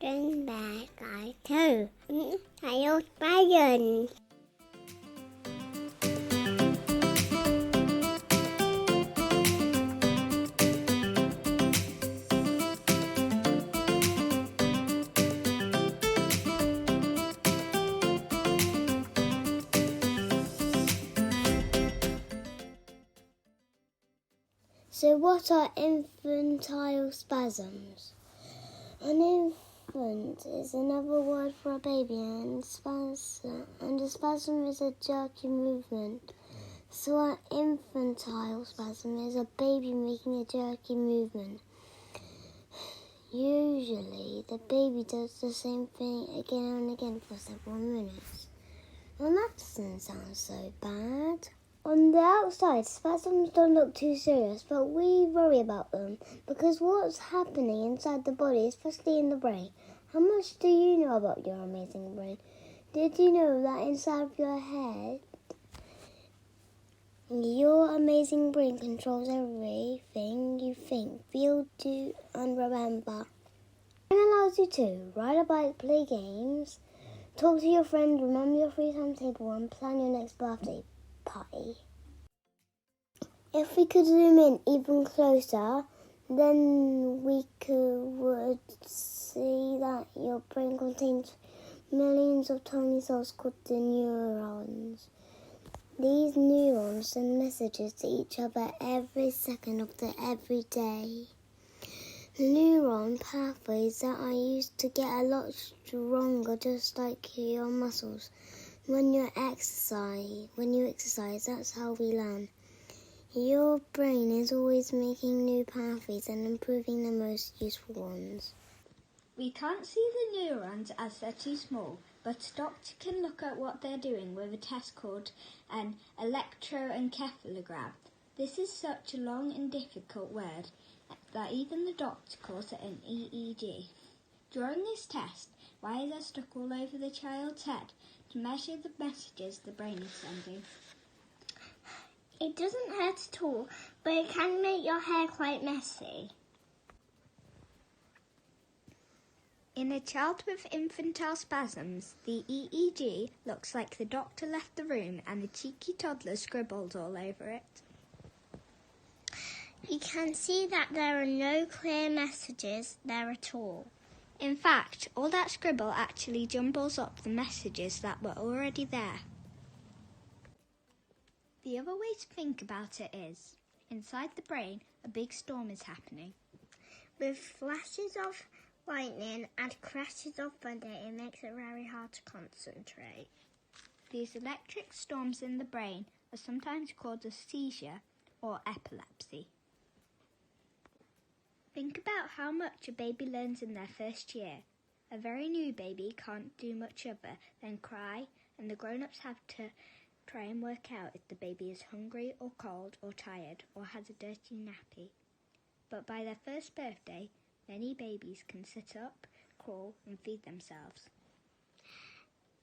Bring back our two Infantile Spasms. So what are infantile spasms? An infant is another word for a baby, and a spasm is a jerky movement. So an infantile spasm is a baby making a jerky movement. Usually the baby does the same thing again and again for several minutes. Well, that doesn't sound so bad. On the outside, spasms don't look too serious, but we worry about them because what's happening inside the body, especially in the brain. How much do you know about your amazing brain? Did you know that inside of your head, your amazing brain controls everything you think, feel, do, and remember? It allows you to ride a bike, play games, talk to your friend, remember your free timetable, and plan your next birthday party. If we could zoom in even closer, then we would see that your brain contains millions of tiny cells called the neurons. These neurons send messages to each other every second of every day. The neuron pathways that are used to get a lot stronger, just like your muscles. When you exercise, that's how we learn. Your brain is always making new pathways and improving the most useful ones. We can't see the neurons as they're too small, but a doctor can look at what they're doing with a test called an electroencephalogram. This is such a long and difficult word that even the doctor calls it an EEG. During this test, wires are stuck all over the child's head to measure the messages the brain is sending. It doesn't hurt at all, but it can make your hair quite messy. In a child with infantile spasms, the EEG looks like the doctor left the room and the cheeky toddler scribbled all over it. You can see that there are no clear messages there at all. In fact, all that scribble actually jumbles up the messages that were already there. The other way to think about it is, inside the brain, a big storm is happening. With flashes of lightning and crashes of thunder, it makes it very hard to concentrate. These electric storms in the brain are sometimes called a seizure or epilepsy. Think about how much a baby learns in their first year. A very new baby can't do much other than cry, and the grown-ups have to try and work out if the baby is hungry or cold or tired or has a dirty nappy. But by their first birthday, many babies can sit up, crawl and feed themselves.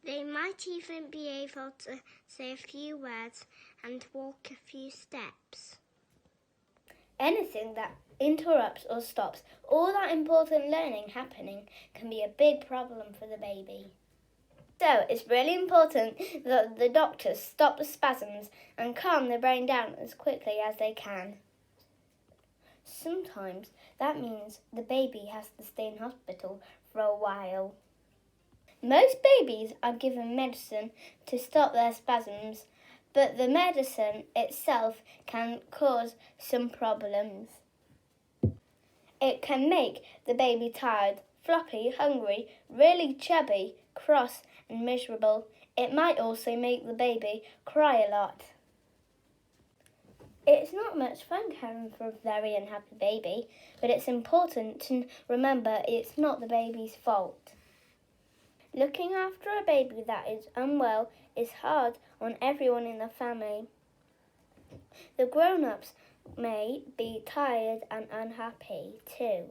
They might even be able to say a few words and walk a few steps. Anything that interrupts or stops all that important learning happening can be a big problem for the baby. So it's really important that the doctors stop the spasms and calm the brain down as quickly as they can. Sometimes that means the baby has to stay in hospital for a while. Most babies are given medicine to stop their spasms, but the medicine itself can cause some problems. It can make the baby tired, floppy, hungry, really chubby, cross and miserable. It might also make the baby cry a lot. It's not much fun caring for a very unhappy baby, but it's important to remember it's not the baby's fault. Looking after a baby that is unwell is hard on everyone in the family. The grown-ups may be tired and unhappy too.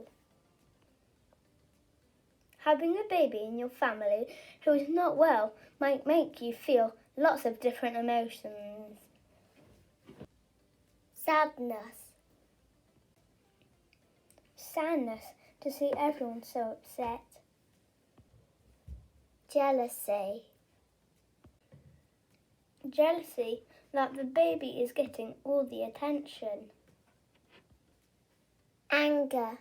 Having a baby in your family who is not well might make you feel lots of different emotions. Sadness, sadness to see everyone so upset. Jealousy. Jealousy that the baby is getting all the attention. Anger.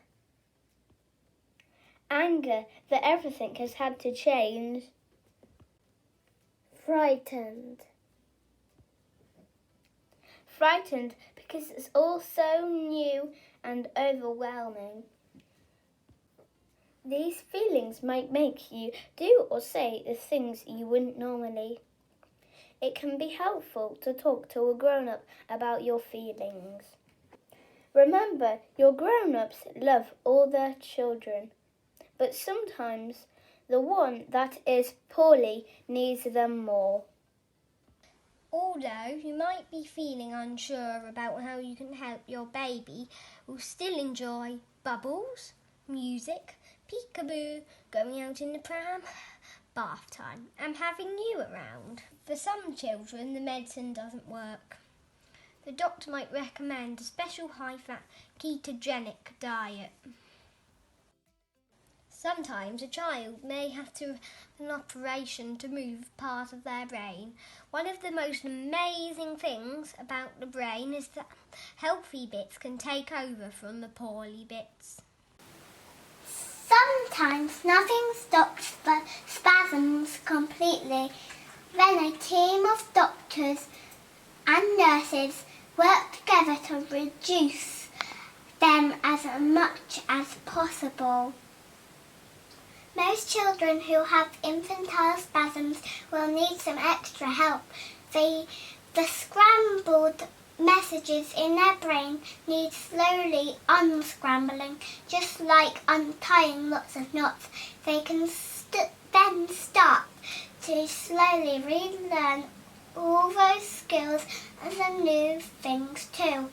Anger that everything has had to change. Frightened. Frightened because it's all so new and overwhelming. These feelings might make you do or say the things you wouldn't normally. It can be helpful to talk to a grown-up about your feelings. Remember, your grown-ups love all their children, but sometimes the one that is poorly needs them more. Although you might be feeling unsure about how you can help your baby, will still enjoy bubbles, music, peekaboo, going out in the pram, bath time, and having you around. For some children, the medicine doesn't work. The doctor might recommend a special high-fat ketogenic diet. Sometimes a child may have to have an operation to move part of their brain. One of the most amazing things about the brain is that healthy bits can take over from the poorly bits. Sometimes nothing stops the spasms completely. Then a team of doctors and nurses work together to reduce them as much as possible. Most children who have infantile spasms will need some extra help. The scrambled messages in their brain need slowly unscrambling, just like untying lots of knots. They can then start to slowly relearn all those skills and some new things too.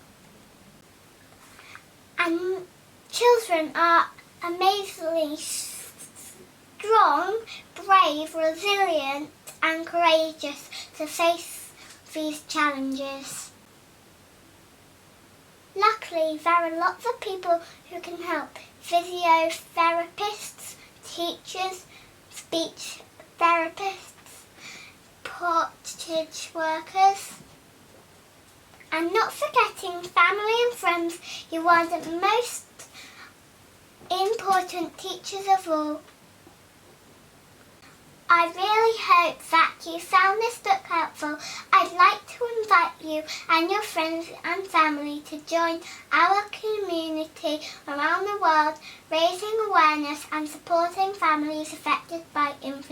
And children are amazingly strong, brave, resilient and courageous to face these challenges. Luckily, there are lots of people who can help. Physiotherapists, teachers, speech therapists, portage workers, and not forgetting family and friends who are the most important teachers of all. I really hope that you found this book helpful. I'd like to invite you and your friends and family to join our community around the world, raising awareness and supporting families affected by infantile